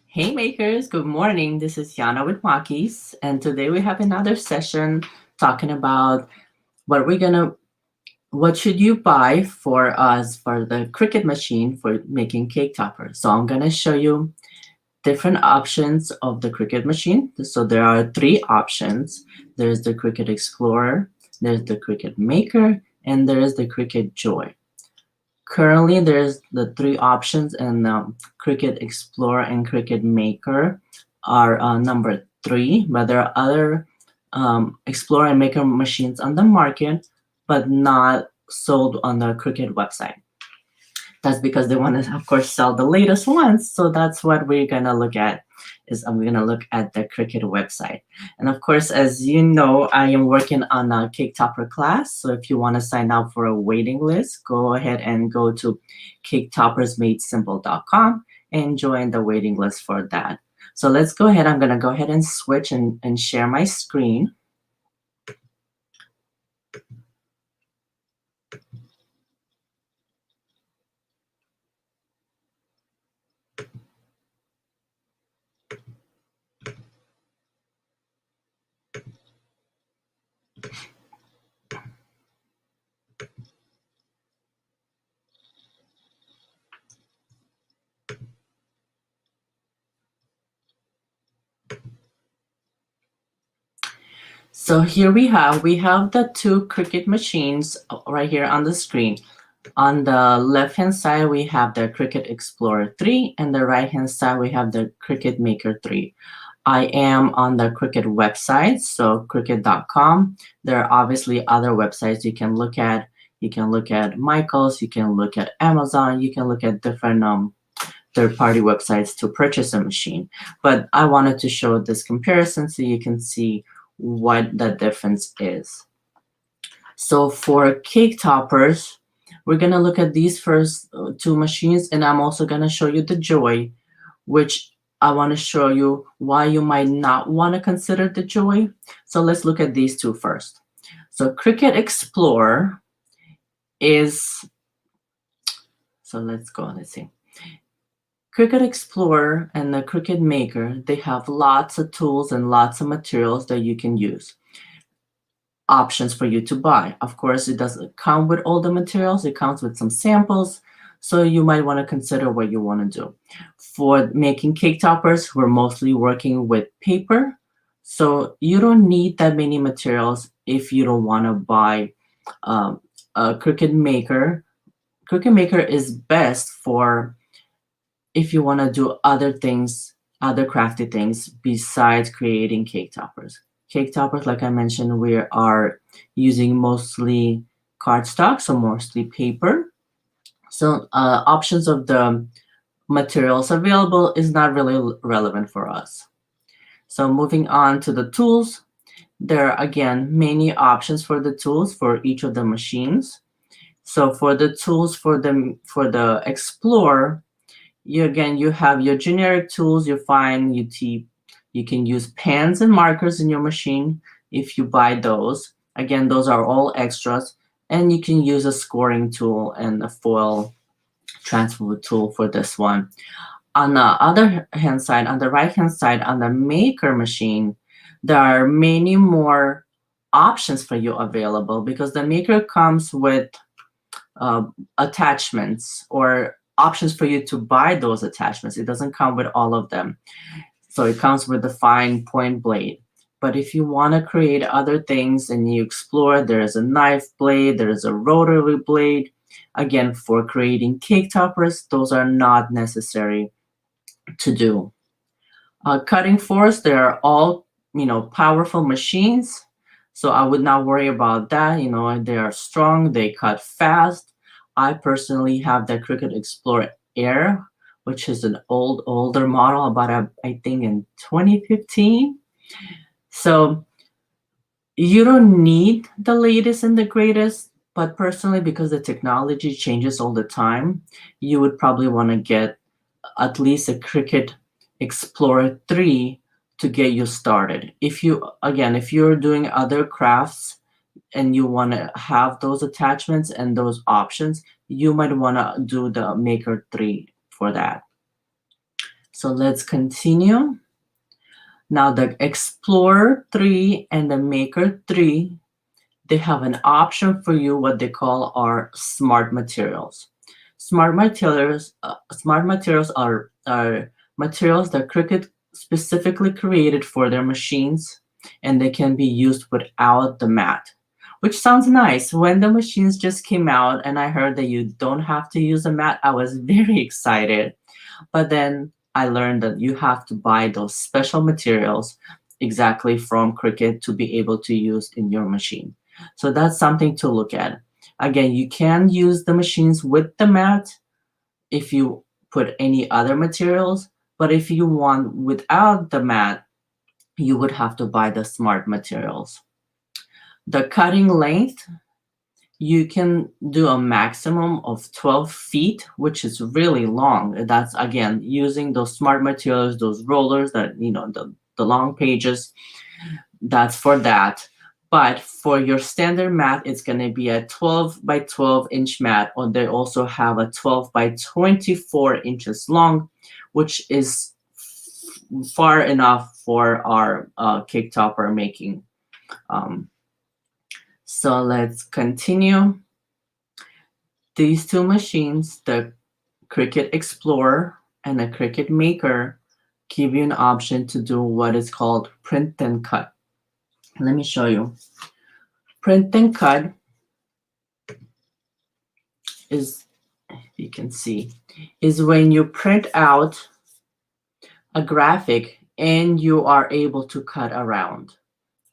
Hey makers, good morning. This is Yana with Mockys, and today we have another session talking about what should you buy for us for the Cricut machine for making cake toppers. So I'm gonna show you different options of the Cricut machine. So there are three options. There's the Cricut Explorer, there's the Cricut Maker, and there's the Cricut Joy. Currently, there's the three options, and Cricut Explorer and Cricut Maker are number three, but there are other Explorer and Maker machines on the market, but not sold on the Cricut website. That's because they want to, of course, sell the latest ones. So that's what we're gonna look at. We're gonna look at the Cricut website. And of course, as you know, I am working on a cake topper class. So if you want to sign up for a waiting list, go ahead and go to caketoppersmadesimple.com and join the waiting list for that. So let's go ahead. I'm gonna go ahead and switch and share my screen. So here we have the two Cricut machines right here on the screen. On the left-hand side, we have the Cricut Explorer 3, and the right-hand side, we have the Cricut Maker 3. I am on the Cricut website, so Cricut.com. There are obviously other websites you can look at. You can look at Michael's, you can look at Amazon, you can look at different third-party websites to purchase a machine. But I wanted to show this comparison so you can see what the difference is. So for cake toppers, we're gonna look at these first two machines, and I'm also gonna show you the Joy, which I wanna show you why you might not wanna consider the Joy. So let's look at these two first. So Cricut Explorer is, so let's see. Cricut Explorer and the Cricut Maker, they have lots of tools and lots of materials that you can use. Options for you to buy. Of course, it doesn't come with all the materials. It comes with some samples. So you might want to consider what you want to do. For making cake toppers, we're mostly working with paper. So you don't need that many materials if you don't want to buy a Cricut Maker. Cricut Maker is best for if you want to do other things, other crafty things besides creating cake toppers. Cake toppers, like I mentioned, we are using mostly cardstock, so mostly paper. So options of the materials available is not really relevant for us. So moving on to the tools, there are again many options for the tools for each of the machines. So for the tools for the Explorer, you have your generic tools. You find you can use pens and markers in your machine if you buy those. Again, those are all extras, and you can use a scoring tool and a foil transfer tool for this one. On the other hand side, on the right hand side, on the Maker machine, there are many more options for you available because the Maker comes with attachments or options for you to buy those attachments. It doesn't come with all of them. So it comes with the fine point blade. But if you want to create other things and you explore, there's a knife blade, there's a rotary blade. Again, for creating cake toppers, those are not necessary to do. Cutting force, they are all, powerful machines. So I would not worry about that. They are strong, they cut fast. I personally have the Cricut Explorer Air, which is an older model, about I think in 2015. So you don't need the latest and the greatest, but personally, because the technology changes all the time, you would probably want to get at least a Cricut Explorer 3 to get you started. If you're doing other crafts and you want to have those attachments and those options, you might want to do the Maker 3 for that. So let's continue. Now the Explorer 3 and the Maker 3, they have an option for you what they call are smart materials. Smart materials are materials that Cricut specifically created for their machines, and they can be used without the mat, which sounds nice. When the machines just came out and I heard that you don't have to use a mat, I was very excited. But then I learned that you have to buy those special materials exactly from Cricut to be able to use in your machine. So that's something to look at. Again, you can use the machines with the mat if you put any other materials, but if you want without the mat, you would have to buy the smart materials. The cutting length, you can do a maximum of 12 feet, which is really long. That's again using those smart materials, those rollers that, the long pages. That's for that. But for your standard mat, it's going to be a 12 by 12 inch mat, or they also have a 12 by 24 inches long, which is far enough for our cake topper making. So let's continue. These two machines, the Cricut Explorer and the Cricut Maker, give you an option to do what is called print and cut. Let me show you. Print and cut is, if you can see, is when you print out a graphic and you are able to cut around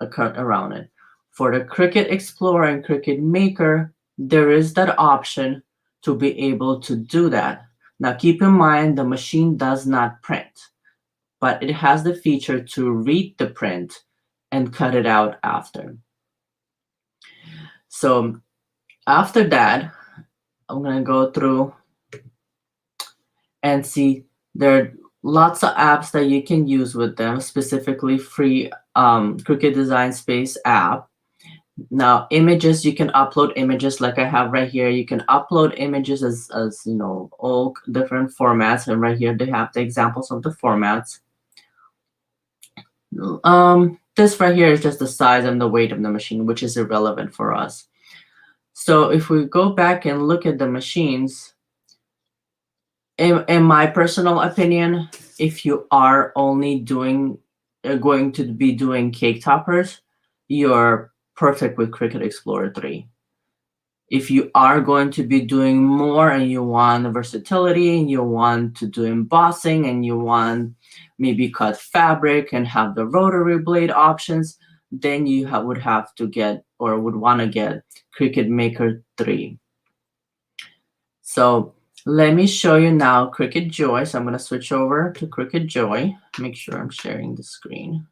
it. For the Cricut Explorer and Cricut Maker, there is that option to be able to do that. Now keep in mind the machine does not print, but it has the feature to read the print and cut it out after. So after that, I'm going to go through and see there are lots of apps that you can use with them, specifically free Cricut Design Space app. Now images, you can upload images like I have right here. You can upload images as all different formats, and right here they have the examples of the formats. This right here is just the size and the weight of the machine, which is irrelevant for us. So if we go back and look at the machines, in my personal opinion, if you are only going to be doing cake toppers, you're perfect with Cricut Explorer 3. If you are going to be doing more and you want versatility and you want to do embossing and you want maybe cut fabric and have the rotary blade options, then you would have to get or would want to get Cricut Maker 3. So let me show you now Cricut Joy. So I'm going to switch over to Cricut Joy. Make sure I'm sharing the screen.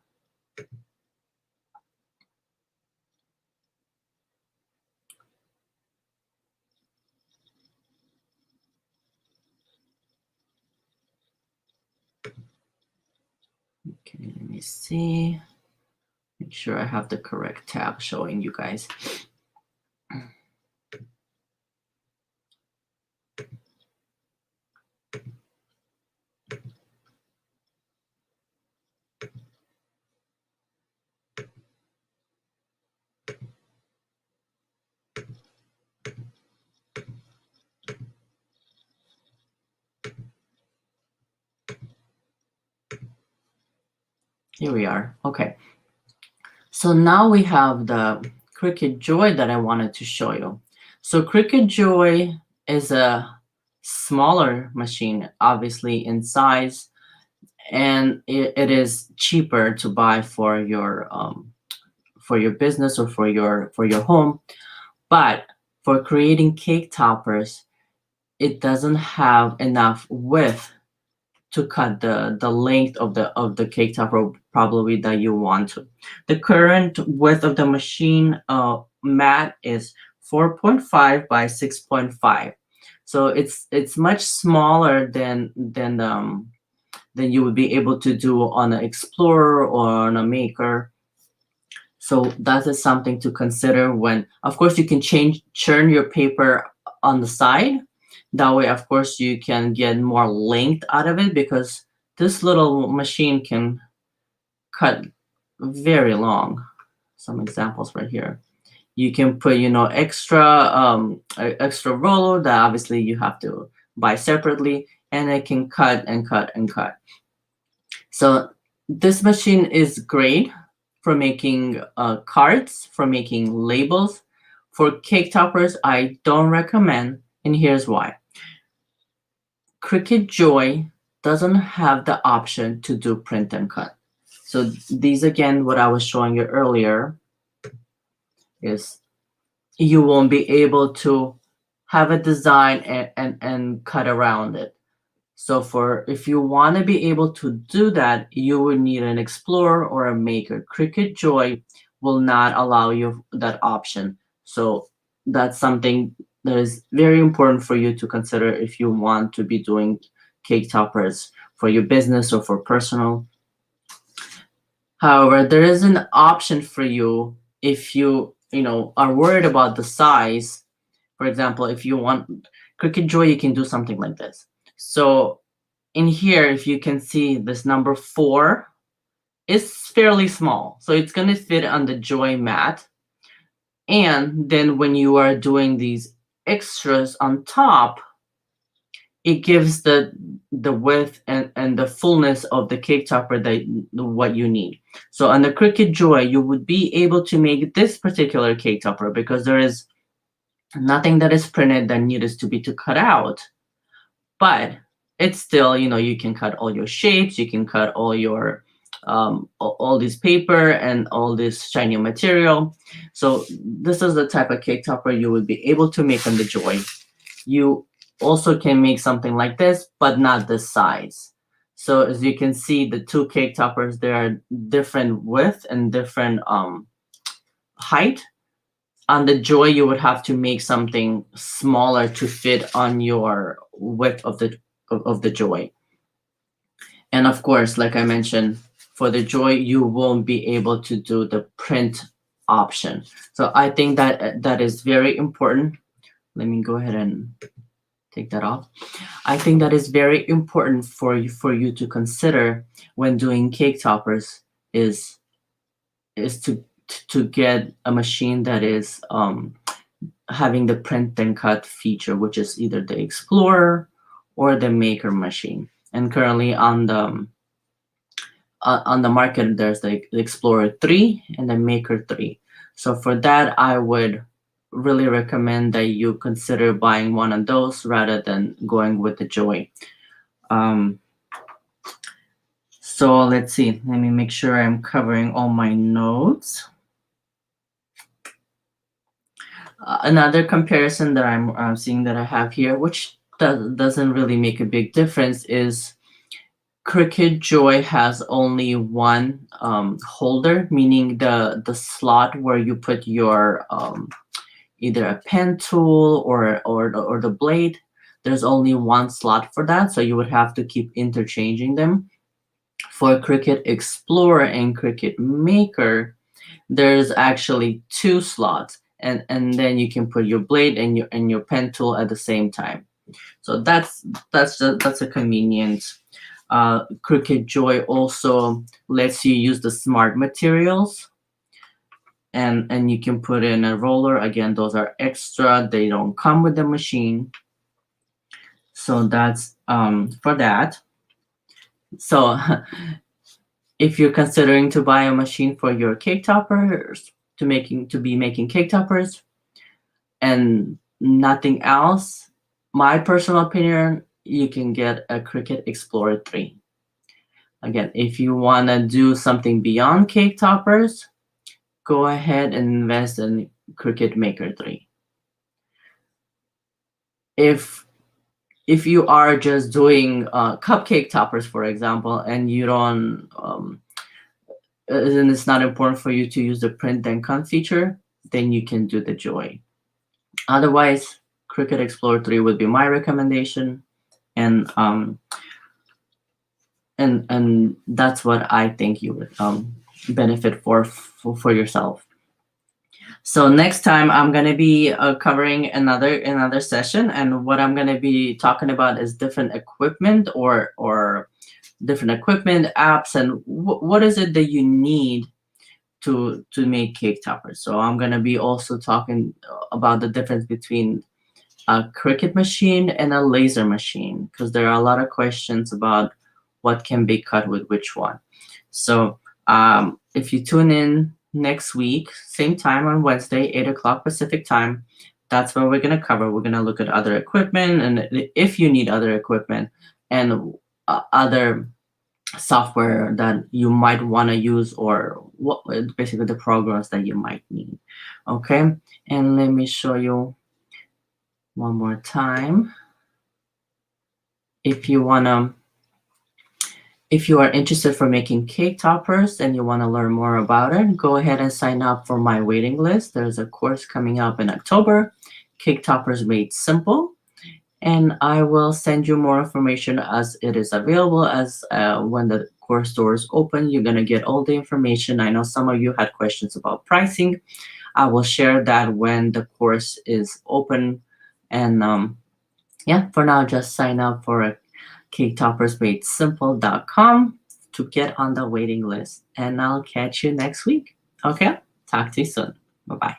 Okay, let me see. Make sure I have the correct tab showing you guys. Here we are. Okay. So now we have the Cricut Joy that I wanted to show you. So Cricut Joy is a smaller machine, obviously in size, and it is cheaper to buy for your business or for your home. But for creating cake toppers, it doesn't have enough width to cut the length of the cake topper probably that you want to. The current width of the machine mat is 4.5 by 6.5. So it's much smaller than you would be able to do on an Explorer or on a Maker. So that is something to consider when, of course, you can churn your paper on the side. That way, of course, you can get more length out of it because this little machine can cut very long. Some examples right here. You can put, extra roller that obviously you have to buy separately, and it can cut and cut and cut. So this machine is great for making cards, for making labels. For cake toppers, I don't recommend, and here's why. Cricut Joy doesn't have the option to do print and cut. So these, again, what I was showing you earlier, is you won't be able to have a design and cut around it. So if you want to be able to do that, you would need an Explorer or a Maker. Cricut Joy will not allow you that option. So that's something that is very important for you to consider if you want to be doing cake toppers for your business or for personal. However, there is an option for you if you are worried about the size. For example, if you want Cricut Joy, you can do something like this. So in here, if you can see, this number 4 is fairly small. So it's going to fit on the Joy mat. And then when you are doing these extras on top, it gives the width and the fullness of the cake topper what you need. So on the Cricut Joy, you would be able to make this particular cake topper because there is nothing that is printed that needs to be cut out. But it's still, you can cut all your shapes, you can cut all your all this paper and all this shiny material. So this is the type of cake topper you would be able to make on the Joy. You also can make something like this, but not this size. So as you can see, the two cake toppers, they are different width and different height. On the Joy, you would have to make something smaller to fit on your width of the Joy. And of course, like I mentioned, for the Joy, you won't be able to do the print option. So I think that is very important. Let me go ahead and take that off. I think that is very important for you to consider when doing cake toppers is to get a machine that is having the print and cut feature, which is either the Explorer or the Maker machine. And currently on the market, there's the Explorer 3 and the Maker 3. So for that, I would really recommend that you consider buying one of those rather than going with the Joy. So let's see. Let me make sure I'm covering all my notes. Another comparison that I'm seeing that I have here, which doesn't really make a big difference, is Cricut Joy has only one holder, meaning the slot where you put your either a pen tool or the blade. There's only one slot for that, so you would have to keep interchanging them. For Cricut Explorer and Cricut Maker, there's actually 2 slots, and then you can put your blade and your pen tool at the same time. So that's a convenience. Cricut Joy also lets you use the smart materials, and you can put in a roller. Again, those are extra. They don't come with the machine. So that's for that. So if you're considering to buy a machine for your cake toppers, to be making cake toppers and nothing else, my personal opinion, you can get a Cricut Explorer 3. Again, if you want to do something beyond cake toppers, go ahead and invest in Cricut Maker 3. If you are just doing cupcake toppers, for example, and you don't and it's not important for you to use the print and cut feature, then you can do the Joy. Otherwise, Cricut Explorer 3 would be my recommendation, and that's what I think you would benefit for yourself. So next time I'm going to be covering another session, and what I'm going to be talking about is different equipment or different equipment apps, and what is it that you need to make cake toppers. So I'm going to be also talking about the difference between a Cricut machine and a laser machine, because there are a lot of questions about what can be cut with which one. So if you tune in next week, same time on Wednesday, 8 o'clock Pacific time, that's what we're going to cover. We're going to look at other equipment, and if you need other equipment and other software that you might want to use, or what basically the programs that you might need. Okay, and let me show you one more time. If you are interested for making cake toppers and you want to learn more about it, go ahead and sign up for my waiting list. There's a course coming up in October, Cake Toppers Made Simple, and I will send you more information as it is available. As when the course doors open, you're going to get all the information. I know some of you had questions about pricing. I will share that when the course is open. And yeah, for now, just sign up for CakeToppersMadeSimple.com to get on the waiting list. And I'll catch you next week. Okay? Talk to you soon. Bye-bye.